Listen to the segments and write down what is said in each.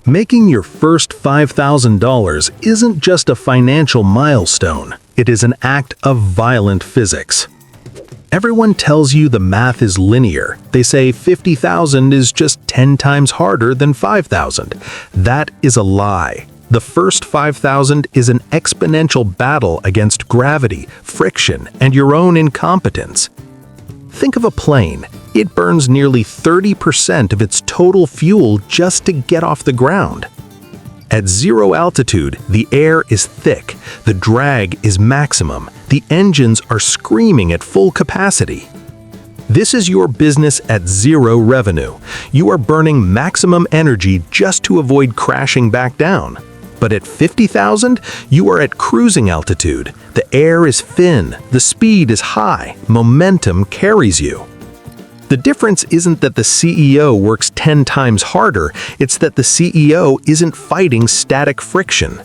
Making your first $5,000 isn't just a financial milestone, it is an act of violent physics. Everyone tells you the math is linear. They say 50,000 is just 10 times harder than 5,000. That is a lie. The first 5,000 is an exponential battle against gravity, friction, and your own incompetence. Think of a plane. It burns nearly 30% of its total fuel just to get off the ground. At zero altitude, the air is thick, the drag is maximum, the engines are screaming at full capacity. This is your business at zero revenue. You are burning maximum energy just to avoid crashing back down. But at 50,000, you are at cruising altitude. The air is thin, the speed is high, momentum carries you. The difference isn't that the CEO works 10 times harder, it's that the CEO isn't fighting static friction.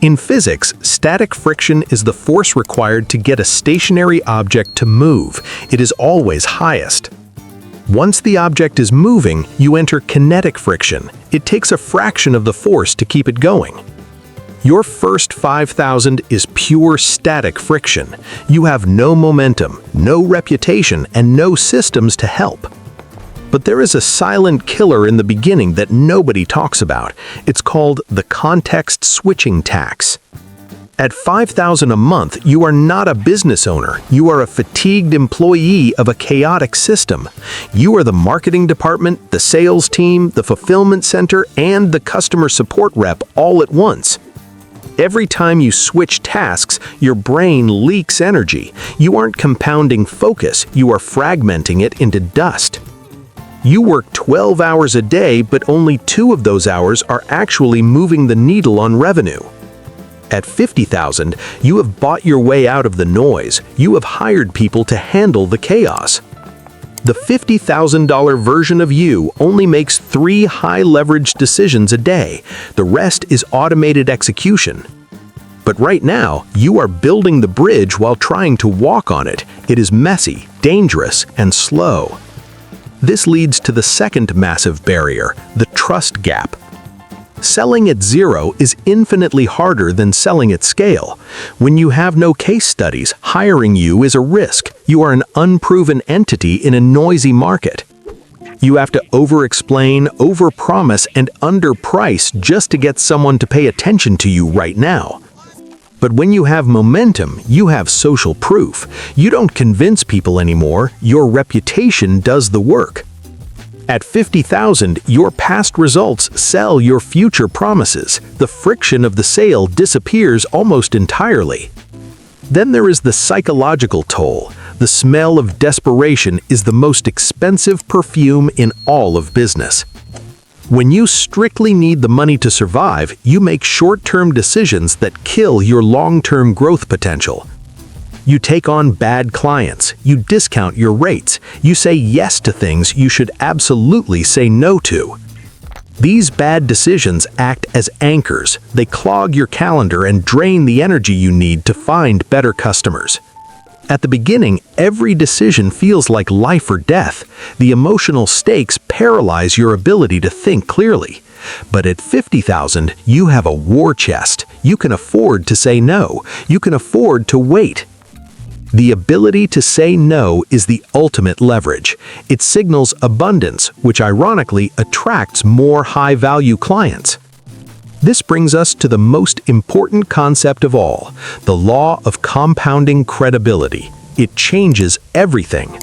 In physics, static friction is the force required to get a stationary object to move. It is always highest. Once the object is moving, you enter kinetic friction. It takes a fraction of the force to keep it going. Your first 5,000 is pure static friction. You have no momentum, no reputation, and no systems to help. But there is a silent killer in the beginning that nobody talks about. It's called the context switching tax. At 5,000 a month, you are not a business owner. You are a fatigued employee of a chaotic system. You are the marketing department, the sales team, the fulfillment center, and the customer support rep all at once. Every time you switch tasks, your brain leaks energy. You aren't compounding focus, you are fragmenting it into dust. You work 12 hours a day, but only 2 of those hours are actually moving the needle on revenue. At 50,000, you have bought your way out of the noise. You have hired people to handle the chaos. The $50,000 version of you only makes 3 high-leverage decisions a day. The rest is automated execution. But right now, you are building the bridge while trying to walk on it. It is messy, dangerous, and slow. This leads to the second massive barrier, the trust gap. Selling at zero is infinitely harder than selling at scale. When you have no case studies, hiring you is a risk. You are an unproven entity in a noisy market. You have to over-explain, over-promise, and underprice just to get someone to pay attention to you right now. But when you have momentum, you have social proof. You don't convince people anymore. Your reputation does the work. At 50,000, your past results sell your future promises. The friction of the sale disappears almost entirely. Then there is the psychological toll. The smell of desperation is the most expensive perfume in all of business. When you strictly need the money to survive, you make short-term decisions that kill your long-term growth potential. You take on bad clients, you discount your rates, you say yes to things you should absolutely say no to. These bad decisions act as anchors. They clog your calendar and drain the energy you need to find better customers. At the beginning, every decision feels like life or death. The emotional stakes paralyze your ability to think clearly. But at 50,000, you have a war chest. You can afford to say no. You can afford to wait. The ability to say no is the ultimate leverage. It signals abundance, which ironically attracts more high-value clients. This brings us to the most important concept of all, the law of compounding credibility. It changes everything.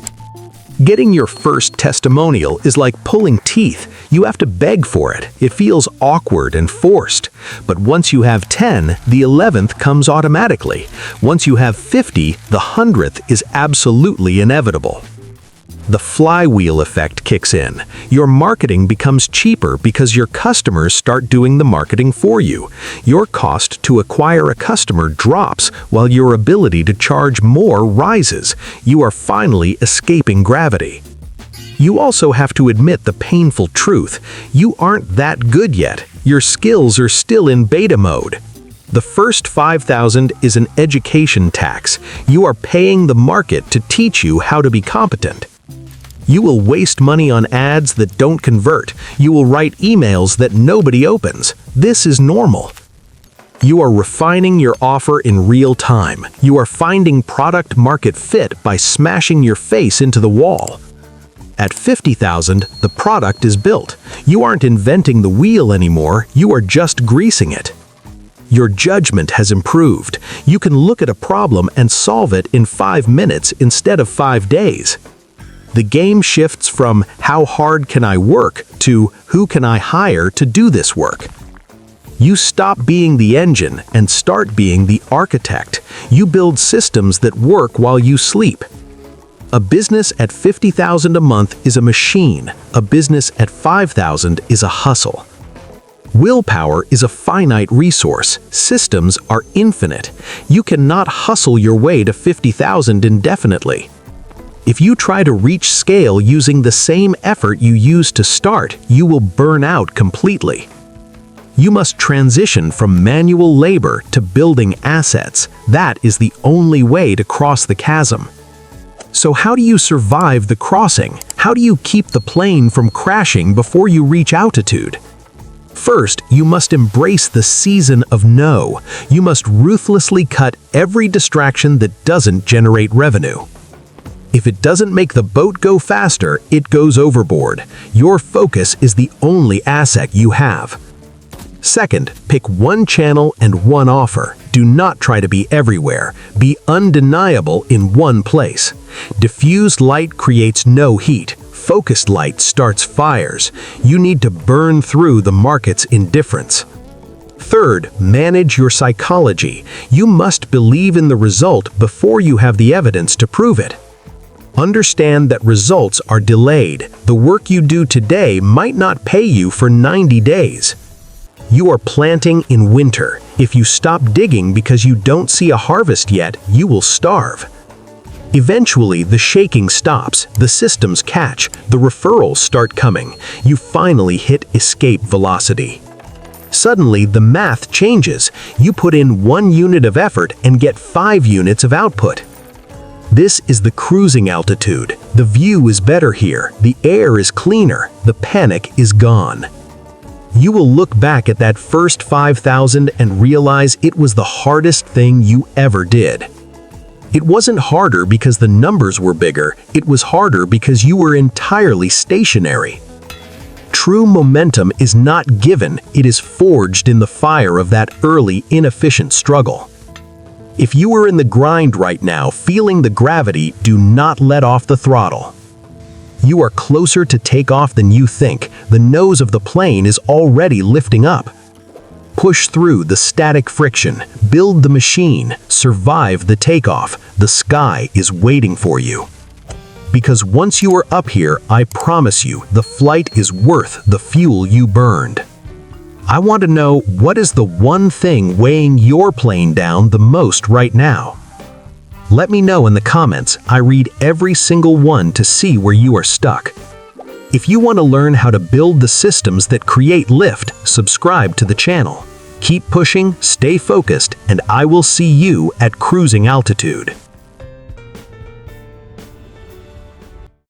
Getting your first testimonial is like pulling teeth. You have to beg for it. It feels awkward and forced. But once you have 10, the 11th comes automatically. Once you have 50, the 100th is absolutely inevitable. The flywheel effect kicks in. Your marketing becomes cheaper because your customers start doing the marketing for you. Your cost to acquire a customer drops while your ability to charge more rises. You are finally escaping gravity. You also have to admit the painful truth. You aren't that good yet. Your skills are still in beta mode. The first 5,000 is an education tax. You are paying the market to teach you how to be competent. You will waste money on ads that don't convert. You will write emails that nobody opens. This is normal. You are refining your offer in real time. You are finding product market fit by smashing your face into the wall. At 50,000, the product is built. You aren't inventing the wheel anymore, you are just greasing it. Your judgment has improved. You can look at a problem and solve it in 5 minutes instead of 5 days. The game shifts from how hard can I work to who can I hire to do this work. You stop being the engine and start being the architect. You build systems that work while you sleep. A business at 50,000 a month is a machine. A business at 5,000 is a hustle. Willpower is a finite resource. Systems are infinite. You cannot hustle your way to 50,000 indefinitely. If you try to reach scale using the same effort you used to start, you will burn out completely. You must transition from manual labor to building assets. That is the only way to cross the chasm. So how do you survive the crossing? How do you keep the plane from crashing before you reach altitude? First, you must embrace the season of no. You must ruthlessly cut every distraction that doesn't generate revenue. If it doesn't make the boat go faster, it goes overboard. Your focus is the only asset you have. Second, pick one channel and one offer. Do not try to be everywhere. Be undeniable in one place. Diffused light creates no heat. Focused light starts fires. You need to burn through the market's indifference. Third, manage your psychology. You must believe in the result before you have the evidence to prove it. Understand that results are delayed. The work you do today might not pay you for 90 days. You are planting in winter. If you stop digging because you don't see a harvest yet, you will starve. Eventually, the shaking stops, the systems catch, the referrals start coming. You finally hit escape velocity. Suddenly, the math changes. You put in 1 unit of effort and get 5 units of output. This is the cruising altitude. The view is better here. The air is cleaner. The panic is gone. You will look back at that first 5,000 and realize it was the hardest thing you ever did. It wasn't harder because the numbers were bigger, it was harder because you were entirely stationary. True momentum is not given, it is forged in the fire of that early, inefficient struggle. If you are in the grind right now, feeling the gravity, do not let off the throttle. You are closer to takeoff than you think. The nose of the plane is already lifting up. Push through the static friction, build the machine, survive the takeoff. The sky is waiting for you. Because once you are up here, I promise you, the flight is worth the fuel you burned. I want to know, what is the one thing weighing your plane down the most right now? Let me know in the comments. I read every single one to see where you are stuck. If you want to learn how to build the systems that create lift, subscribe to the channel. Keep pushing, stay focused, and I will see you at cruising altitude.